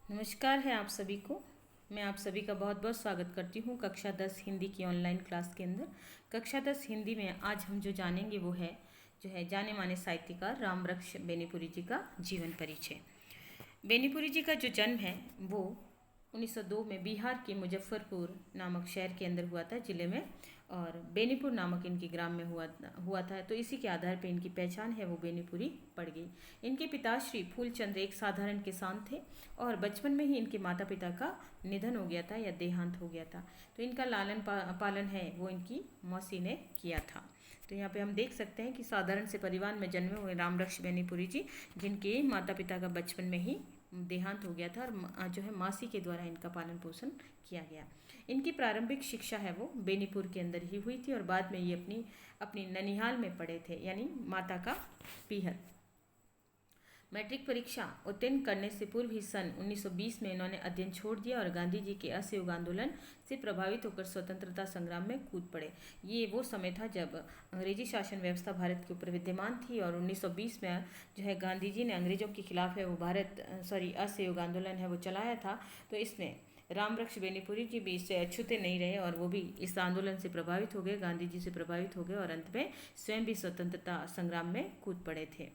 नमस्कार है आप सभी को। मैं आप सभी का बहुत बहुत स्वागत करती हूँ कक्षा 10 हिंदी की ऑनलाइन क्लास के अंदर। कक्षा 10 हिंदी में आज हम जो जानेंगे वो है जाने माने साहित्यकार रामवृक्ष बेनीपुरी जी का जीवन परिचय। बेनीपुरी जी का जो जन्म है वो 1902 में बिहार के मुजफ्फरपुर नामक शहर के अंदर हुआ था, जिले में, और बेनीपुर नामक इनके ग्राम में हुआ था। तो इसी के आधार पर इनकी पहचान है वो बेनीपुरी पड़ गई। इनके पिताश्री फूलचंद एक साधारण किसान थे और बचपन में ही इनके माता पिता का निधन हो गया था या देहांत हो गया था। तो इनका लालन पालन है वो इनकी मौसी ने किया था। तो यहाँ पे हम देख सकते हैं कि साधारण से परिवार में जन्मे हुए रामवृक्ष बेनीपुरी जी, जिनके माता पिता का बचपन में ही देहांत हो गया था और मासी के द्वारा इनका पालन पोषण किया गया। इनकी प्रारंभिक शिक्षा है वो बेनीपुर के अंदर ही हुई थी और बाद में ये अपनी ननिहाल में पढ़े थे, यानी माता का पीहर। मैट्रिक परीक्षा उत्तीर्ण करने से पूर्व ही सन 1920 में इन्होंने अध्ययन छोड़ दिया और गांधी जी के असहयोग आंदोलन से प्रभावित होकर स्वतंत्रता संग्राम में कूद पड़े। ये वो समय था जब अंग्रेजी शासन व्यवस्था भारत के ऊपर विद्यमान थी और 1920 में गांधी जी ने अंग्रेजों के खिलाफ है वो असहयोग आंदोलन है वो चलाया था। तो इसमें रामवृक्ष बेनीपुरी जी भी इससे अछूते नहीं रहे और वो भी इस आंदोलन से प्रभावित हो गए, गांधी जी से प्रभावित हो गए और अंत में स्वयं भी स्वतंत्रता संग्राम में कूद पड़े थे।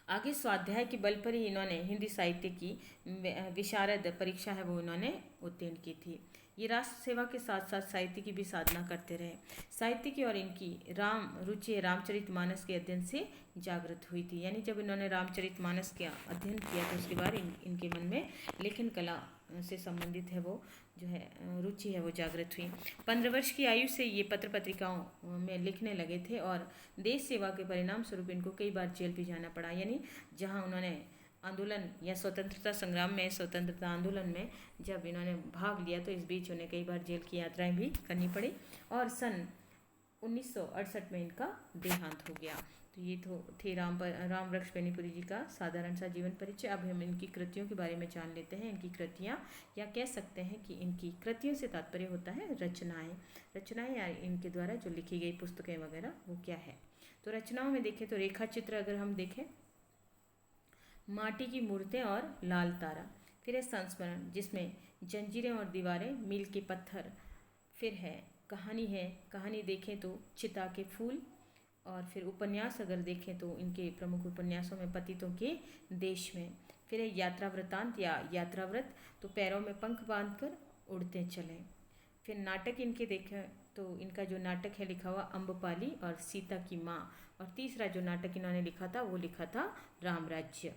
आगे स्वाध्याय के बल पर ही इन्होंने हिंदी साहित्य की विशारद परीक्षा है वो इन्होंने उत्तीर्ण की थी। ये राष्ट्र सेवा के साथ साथ साहित्य की भी साधना करते रहे। साहित्य की और इनकी रुचि रामचरितमानस के अध्ययन से जागृत हुई थी, यानी जब इन्होंने रामचरितमानस का अध्ययन किया तो उसके बाद इनके मन में लेखन कला से संबंधित है वो रुचि है वो जागृत हुई। 15 वर्ष की आयु से ये पत्र पत्रिकाओं में लिखने लगे थे और देश सेवा के परिणाम स्वरूप इनको कई बार जेल भी जाना पड़ा, यानी जहां उन्होंने आंदोलन या स्वतंत्रता आंदोलन में जब इन्होंने भाग लिया तो इस बीच उन्हें कई बार जेल की यात्राएं भी करनी पड़ी और सन 1968 में इनका देहांत हो गया। तो ये तो थे रामवृक्ष बेनीपुरी जी का साधारण सा जीवन परिचय। अब हम इनकी कृतियों के बारे में जान लेते हैं। इनकी कृतियाँ, या कह सकते हैं कि इनकी कृतियों से तात्पर्य होता है रचनाएं या इनके द्वारा जो लिखी गई पुस्तकें वगैरह वो क्या है। तो रचनाओं में देखें तो रेखा चित्र अगर हम देखें, माटी की मूर्तें और लाल तारा, फिर है संस्मरण जिसमें जंजीरें और दीवारें, मील के पत्थर, फिर है कहानी देखें तो चिता के फूल, और फिर उपन्यास अगर देखें तो इनके प्रमुख उपन्यासों में पतितों के देश में, फिर है यात्रा वृतांत या यात्राव्रत, तो पैरों में पंख बांधकर उड़ते चलें। फिर नाटक इनके देखें तो इनका जो नाटक है लिखा हुआ अम्बपाली और सीता की माँ, और तीसरा जो नाटक इन्होंने लिखा था वो लिखा था रामराज्य।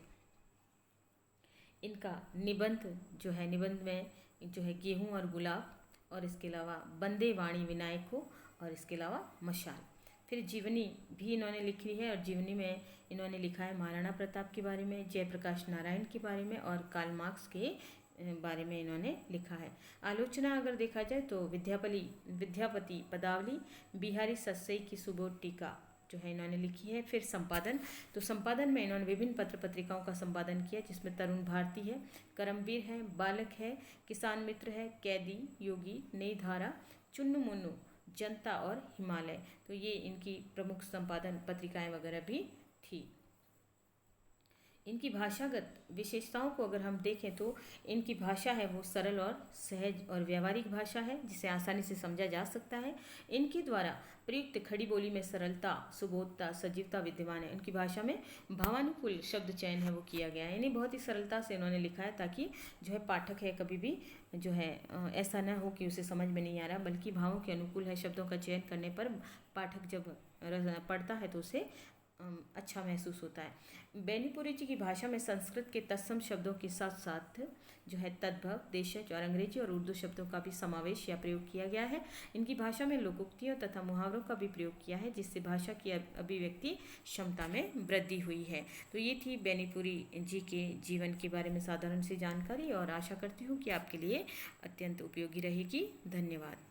इनका निबंध में गेहूं और गुलाब, और इसके अलावा बंदे वाणी विनायक हो, और इसके अलावा मशाल। फिर जीवनी भी इन्होंने लिखी है और जीवनी में इन्होंने लिखा है महाराणा प्रताप के बारे में, जयप्रकाश नारायण के बारे में और कार्ल मार्क्स के बारे में इन्होंने लिखा है। आलोचना अगर देखा जाए तो विद्यापति पदावली, बिहारी सस्सई की सुबोध टीका इन्होंने लिखी है। फिर संपादन में इन्होंने विभिन्न पत्र पत्रिकाओं का संपादन किया, जिसमें तरुण भारती है, करमवीर है, बालक है, किसान मित्र है, कैदी, योगी, नई धारा, चुन्नू मुन्नू, जनता और हिमालय। तो ये इनकी प्रमुख संपादन पत्रिकाएं वगैरह भी थी। इनकी भाषागत विशेषताओं को अगर हम देखें तो इनकी भाषा है वो सरल और सहज और व्यावहारिक भाषा है, जिसे आसानी से समझा जा सकता है। इनके द्वारा प्रयुक्त खड़ी बोली में सरलता, सुबोधता, सजीवता विद्यमान है। इनकी भाषा में भावानुकूल शब्द चयन है वो किया गया है, यानी बहुत ही सरलता से इन्होंने लिखा है ताकि पाठक है कभी भी ऐसा ना हो कि उसे समझ में नहीं आ रहा, बल्कि भावों के अनुकूल है। शब्दों का चयन करने पर पाठक जब पढ़ता है तो उसे अच्छा महसूस होता है। बेनीपुरी जी की भाषा में संस्कृत के तत्सम शब्दों के साथ साथ तद्भव, देशज और अंग्रेजी और उर्दू शब्दों का भी समावेश या प्रयोग किया गया है। इनकी भाषा में लोकोक्तियों तथा मुहावरों का भी प्रयोग किया है, जिससे भाषा की अभिव्यक्ति क्षमता में वृद्धि हुई है। तो ये थी बेनीपुरी जी के जीवन के बारे में साधारण सी जानकारी, और आशा करती हूँ कि आपके लिए अत्यंत उपयोगी रहेगी। धन्यवाद।